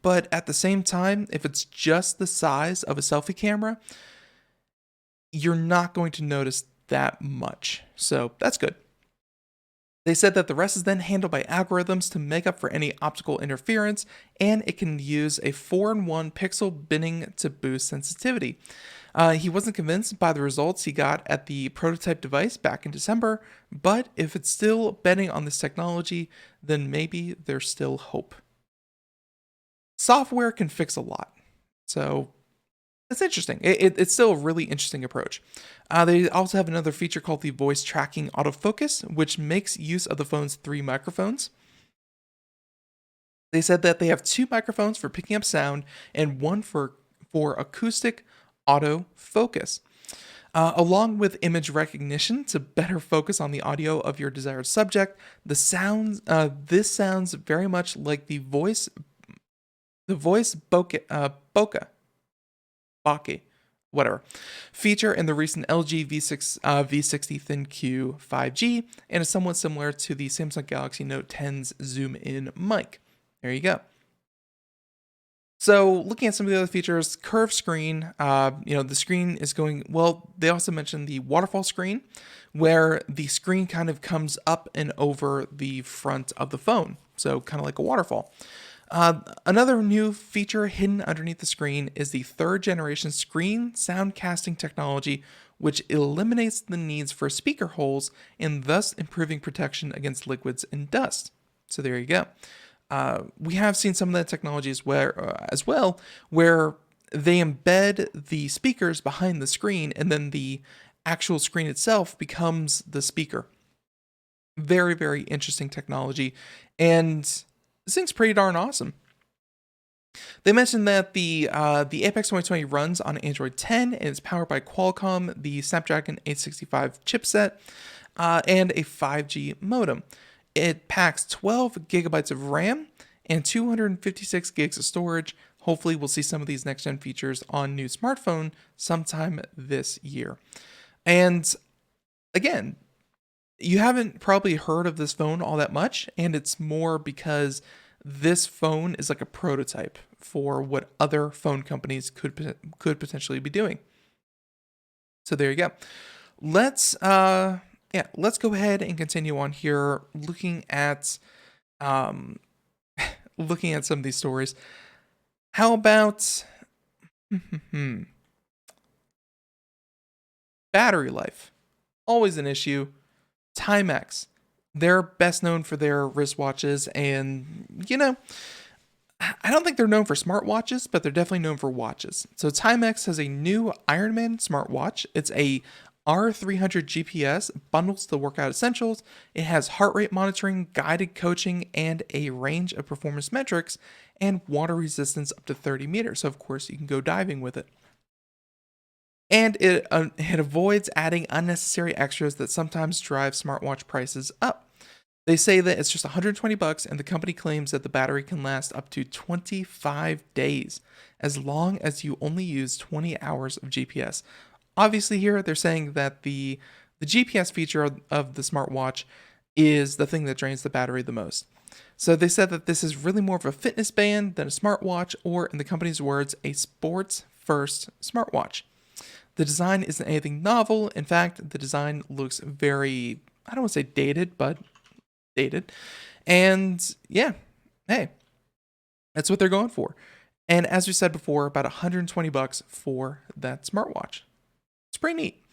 but at the same time, if it's just the size of a selfie camera, you're not going to notice that much. So that's good. They said that the rest is then handled by algorithms to make up for any optical interference, and it can use a 4-in-1 pixel binning to boost sensitivity. He wasn't convinced by the results he got at the prototype device back in December, but if it's still betting on this technology, then maybe there's still hope. Software can fix a lot, so it's interesting. It's still a really interesting approach. They also have another feature called the voice tracking autofocus, which makes use of the phone's 3 microphones. They said that they have 2 microphones for picking up sound and 1 for acoustic autofocus, along with image recognition to better focus on the audio of your desired subject. This sounds very much like the voice bokeh. Bokeh, whatever, feature in the recent LG V60 ThinQ 5G, and is somewhat similar to the Samsung Galaxy Note 10's zoom-in mic. There you go. So looking at some of the other features, curved screen, the screen is going, well, they also mentioned the waterfall screen, where the screen kind of comes up and over the front of the phone, so kind of like a waterfall. Another new feature hidden underneath the screen is the 3rd generation screen soundcasting technology, which eliminates the needs for speaker holes and thus improving protection against liquids and dust. So there you go. We have seen some of that technologies as well, where they embed the speakers behind the screen and then the actual screen itself becomes the speaker. Very, very interesting technology. And this thing's pretty darn awesome. They mentioned that the Apex 2020 runs on Android 10 and is powered by Qualcomm, the Snapdragon 865 chipset, and a 5G modem. It packs 12 gigabytes of RAM and 256 gigs of storage. Hopefully, we'll see some of these next-gen features on new smartphone sometime this year. And again, you haven't probably heard of this phone all that much, and it's more because this phone is like a prototype for what other phone companies could potentially be doing. So there you go. Let's go ahead and continue on here, looking at some of these stories. How about battery life? Always an issue. Timex, they're best known for their wristwatches, and I don't think they're known for smartwatches, but they're definitely known for watches. So Timex has a new Ironman smartwatch. It's a R300 GPS, bundles the workout essentials. It has heart rate monitoring, guided coaching, and a range of performance metrics, and water resistance up to 30 meters. So of course you can go diving with it. And it avoids adding unnecessary extras that sometimes drive smartwatch prices up. They say that it's just $120, and the company claims that the battery can last up to 25 days, as long as you only use 20 hours of GPS. Obviously here, they're saying that the GPS feature of the smartwatch is the thing that drains the battery the most. So they said that this is really more of a fitness band than a smartwatch, or in the company's words, a sports-first smartwatch. The design isn't anything novel. In fact, the design looks very, I don't want to say dated, but dated. And yeah, hey, that's what they're going for. And as we said before, about $120 for that smartwatch. It's pretty neat.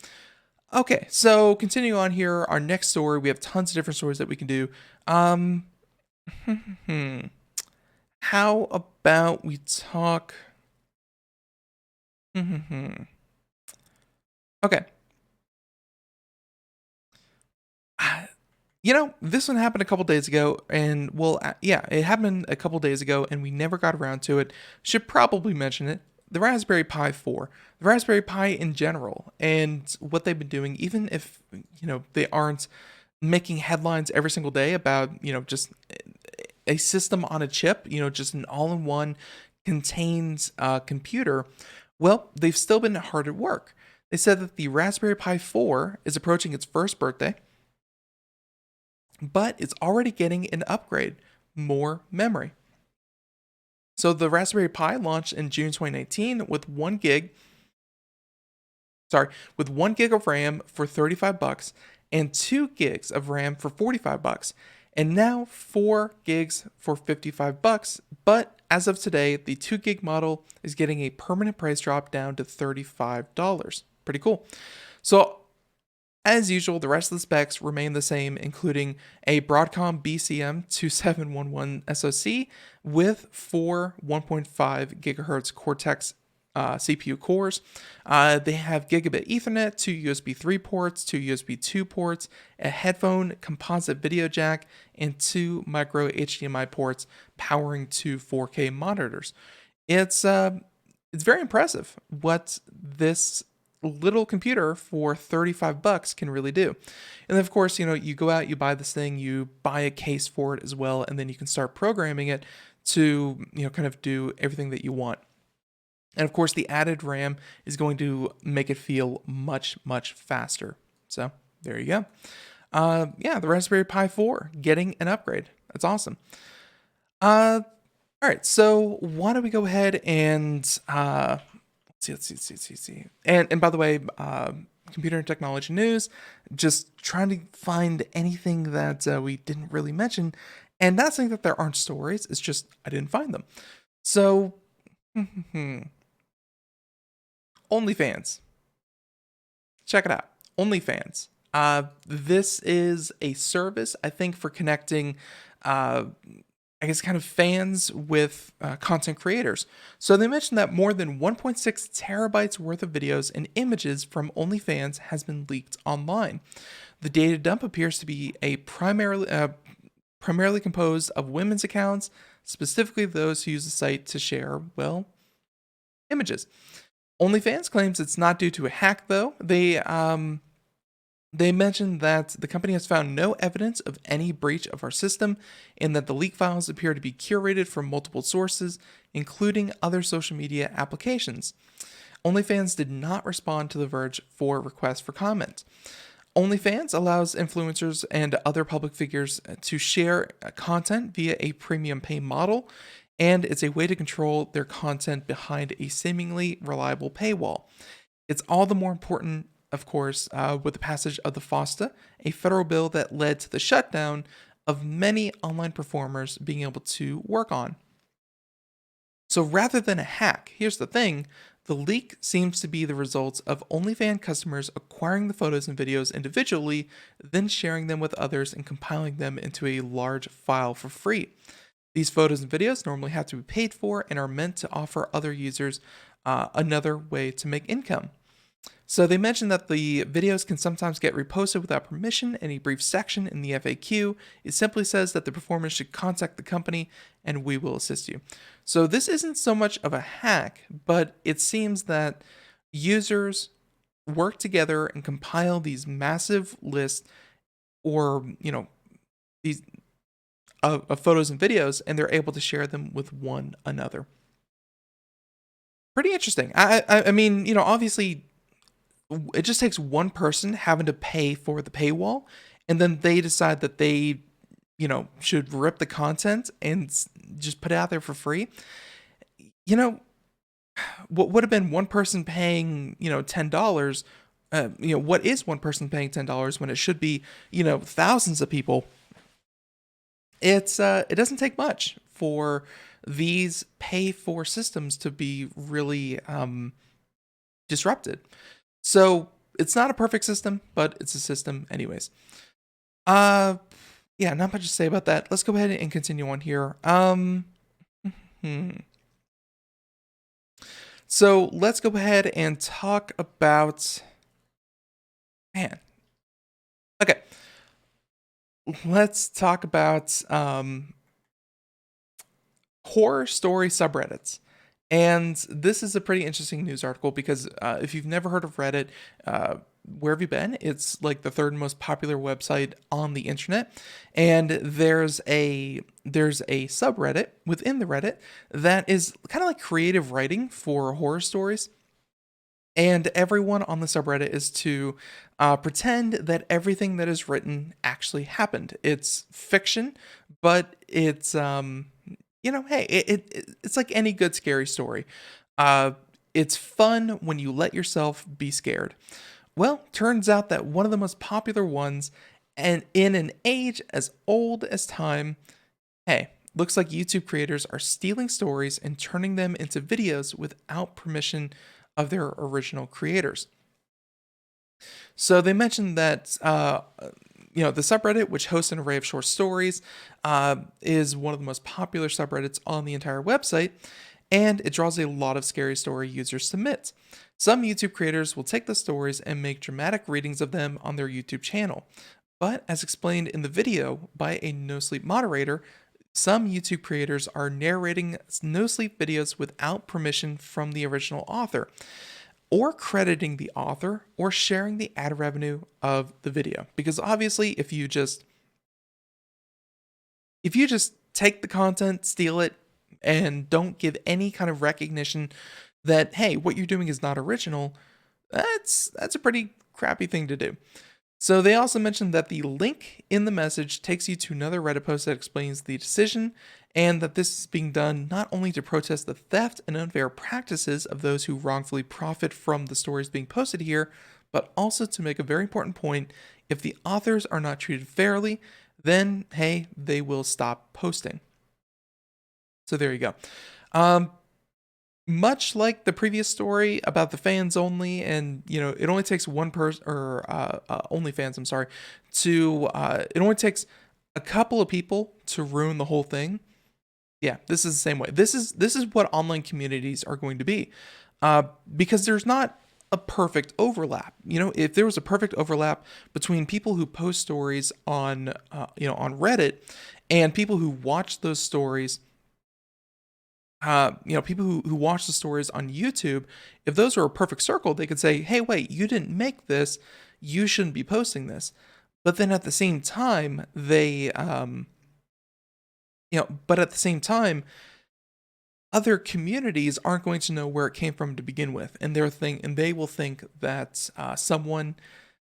Okay, so continuing on here, our next story, we have tons of different stories that we can do. How about we talk? Okay. This one happened a couple days ago, and it happened a couple days ago, and we never got around to it. Should probably mention it. The Raspberry Pi 4, the Raspberry Pi in general, and what they've been doing, even if, they aren't making headlines every single day about, just a system on a chip, just an all-in-one contained computer, well, they've still been hard at work. They said that the Raspberry Pi 4 is approaching its first birthday, but it's already getting an upgrade, more memory. So the Raspberry Pi launched in June 2019 with 1 gig of RAM for $35 and 2 gigs of RAM for $45, and now 4 gigs for $55. But as of today, the 2 gig model is getting a permanent price drop down to $35. Pretty cool. So as usual, the rest of the specs remain the same, including a Broadcom BCM2711 SoC with 4 1.5 GHz Cortex CPU cores. They have gigabit Ethernet, 2 USB 3 ports, 2 USB 2 ports, a headphone composite video jack, and 2 micro HDMI ports powering 2 4K monitors. It's very impressive what this little computer for $35 can really do. And then of course, you go out, you buy this thing, you buy a case for it as well, and then you can start programming it to, kind of do everything that you want. And of course, the added RAM is going to make it feel much, much faster. So there you go. The Raspberry Pi 4 getting an upgrade. That's awesome. All right, so why don't we go ahead and let's see. And by the way, computer and technology news, just trying to find anything that we didn't really mention. And not saying that there aren't stories, it's just I didn't find them. So, OnlyFans. Check it out. OnlyFans. This is a service, I think, for connecting kind of fans with content creators. So they mentioned that more than 1.6 terabytes worth of videos and images from OnlyFans has been leaked online. The data dump appears to be primarily composed of women's accounts, specifically those who use the site to share, images. OnlyFans claims it's not due to a hack, though. They mentioned that the company has found no evidence of any breach of our system and that the leak files appear to be curated from multiple sources, including other social media applications. OnlyFans did not respond to The Verge for requests for comment. OnlyFans allows influencers and other public figures to share content via a premium pay model, and it's a way to control their content behind a seemingly reliable paywall. It's all the more important, of course, with the passage of the FOSTA, a federal bill that led to the shutdown of many online performers being able to work on. So rather than a hack, here's the thing, the leak seems to be the results of OnlyFans customers acquiring the photos and videos individually, then sharing them with others and compiling them into a large file for free. These photos and videos normally have to be paid for and are meant to offer other users another way to make income. So they mentioned that the videos can sometimes get reposted without permission, and a brief section in the FAQ, it simply says that the performers should contact the company and we will assist you. So this isn't so much of a hack, but it seems that users work together and compile these massive lists or, these of photos and videos, and they're able to share them with one another. Pretty interesting. I mean, obviously, it just takes one person having to pay for the paywall, and then they decide that they, should rip the content and just put it out there for free. What would have been one person paying, $10, what is one person paying $10 when it should be, thousands of people? It doesn't take much for these pay for systems to be really disrupted. So it's not a perfect system, but it's a system anyways. Yeah, not much to say about that. Let's go ahead and continue on here. So let's go ahead and talk about, okay. Let's talk about horror story subreddits. And this is a pretty interesting news article because if you've never heard of Reddit, where have you been? It's like the third most popular website on the internet. And there's a subreddit within the Reddit that is kind of like creative writing for horror stories. And everyone on the subreddit is to pretend that everything that is written actually happened. It's fiction, but it's hey, it's like any good scary story. It's fun when you let yourself be scared. Well, turns out that one of the most popular ones, and in an age as old as time, looks like YouTube creators are stealing stories and turning them into videos without permission of their original creators. So they mentioned that the subreddit, which hosts an array of short stories, is one of the most popular subreddits on the entire website, and it draws a lot of scary story users submit. Some YouTube creators will take the stories and make dramatic readings of them on their YouTube channel. But as explained in the video by a no sleep moderator, some YouTube creators are narrating no sleep videos without permission from the original author, or crediting the author, or sharing the ad revenue of the video. Because obviously, if you just take the content, steal it, and don't give any kind of recognition that, hey, what you're doing is not original, that's a pretty crappy thing to do. So they also mentioned that the link in the message takes you to another Reddit post that explains the decision, and that this is being done not only to protest the theft and unfair practices of those who wrongfully profit from the stories being posted here, but also to make a very important point: if the authors are not treated fairly, then, hey, they will stop posting. So there you go. Much like the previous story about the fans only, and it only takes one person, or OnlyFans, I'm sorry, it only takes a couple of people to ruin the whole thing. Yeah, this is the same way. This is what online communities are going to be, because there's not a perfect overlap. If there was a perfect overlap between people who post stories on on Reddit and people who watch those stories, people who watch the stories on YouTube, if those were a perfect circle, they could say, hey, wait, you didn't make this, you shouldn't be posting this. But then at the same time, other communities aren't going to know where it came from to begin with, and they will think that someone,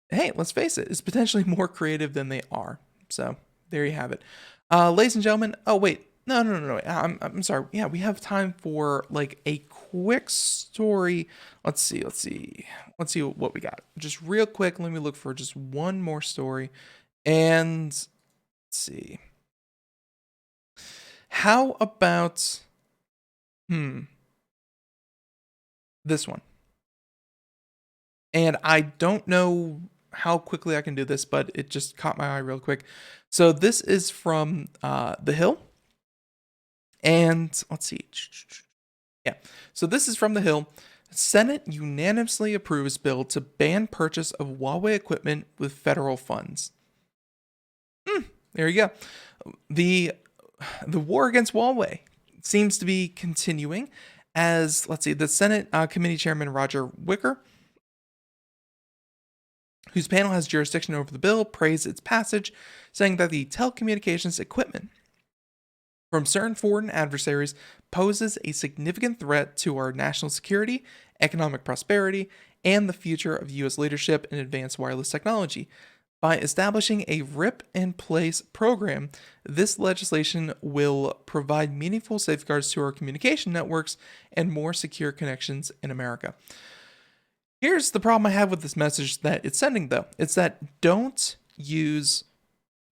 hey, let's face it, is potentially more creative than they are. So there you have it, ladies and gentlemen. Oh wait, no. I'm sorry. Yeah, we have time for like a quick story. Let's see what we got. Just real quick, let me look for just one more story, and let's see. How about this one? And I don't know how quickly I can do this, but it just caught my eye real quick. So this is from The Hill. And let's see. Yeah. So this is from The Hill. Senate unanimously approves bill to ban purchase of Huawei equipment with federal funds. There you go. The war against Huawei seems to be continuing as, let's see, the Senate Committee Chairman Roger Wicker, whose panel has jurisdiction over the bill, praised its passage, saying that the telecommunications equipment from certain foreign adversaries poses a significant threat to our national security, economic prosperity, and the future of U.S. leadership in advanced wireless technology. By establishing a rip-and-place program, this legislation will provide meaningful safeguards to our communication networks and more secure connections in America. Here's the problem I have with this message that it's sending, though. It's that don't use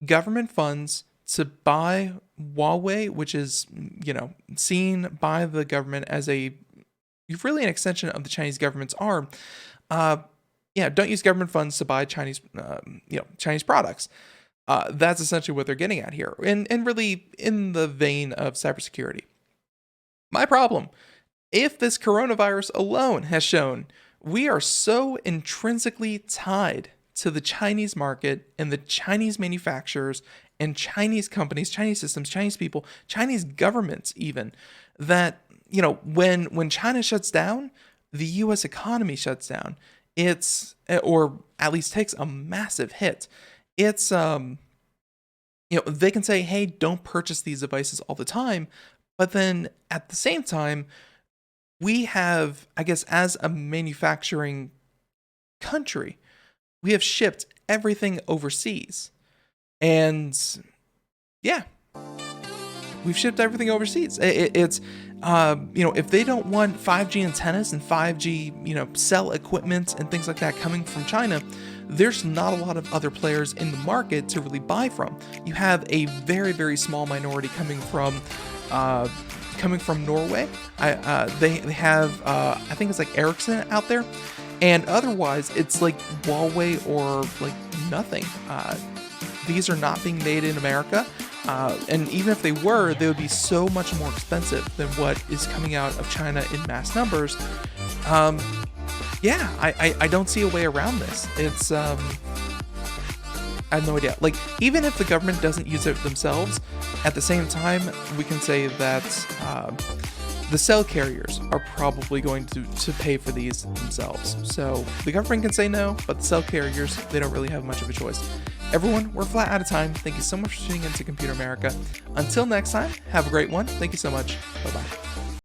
government funds to buy Huawei, which is, seen by the government as really an extension of the Chinese government's arm. Don't use government funds to buy Chinese products. That's essentially what they're getting at here, and really in the vein of cybersecurity. My problem, if this coronavirus alone has shown we are so intrinsically tied to the Chinese market and the Chinese manufacturers and Chinese companies, Chinese systems, Chinese people, Chinese governments even, that, when China shuts down, the U.S. economy shuts down. Or at least takes a massive hit. They can say, hey, don't purchase these devices all the time. But then at the same time, we have, I guess, as a manufacturing country, we have shipped everything overseas. And yeah, we've shipped everything overseas. If they don't want 5G antennas and 5G, cell equipment and things like that coming from China, there's not a lot of other players in the market to really buy from. You have a very, very small minority coming from Norway. They have, I think it's like Ericsson out there, and otherwise it's like Huawei or like nothing. These are not being made in America. And even if they were, they would be so much more expensive than what is coming out of China in mass numbers. I don't see a way around this. It's, I have no idea. Like, even if the government doesn't use it themselves, at the same time, we can say that the cell carriers are probably going to pay for these themselves. So the government can say no, but the cell carriers, they don't really have much of a choice. Everyone, we're flat out of time. Thank you so much for tuning into Computer America. Until next time, have a great one. Thank you so much. Bye-bye.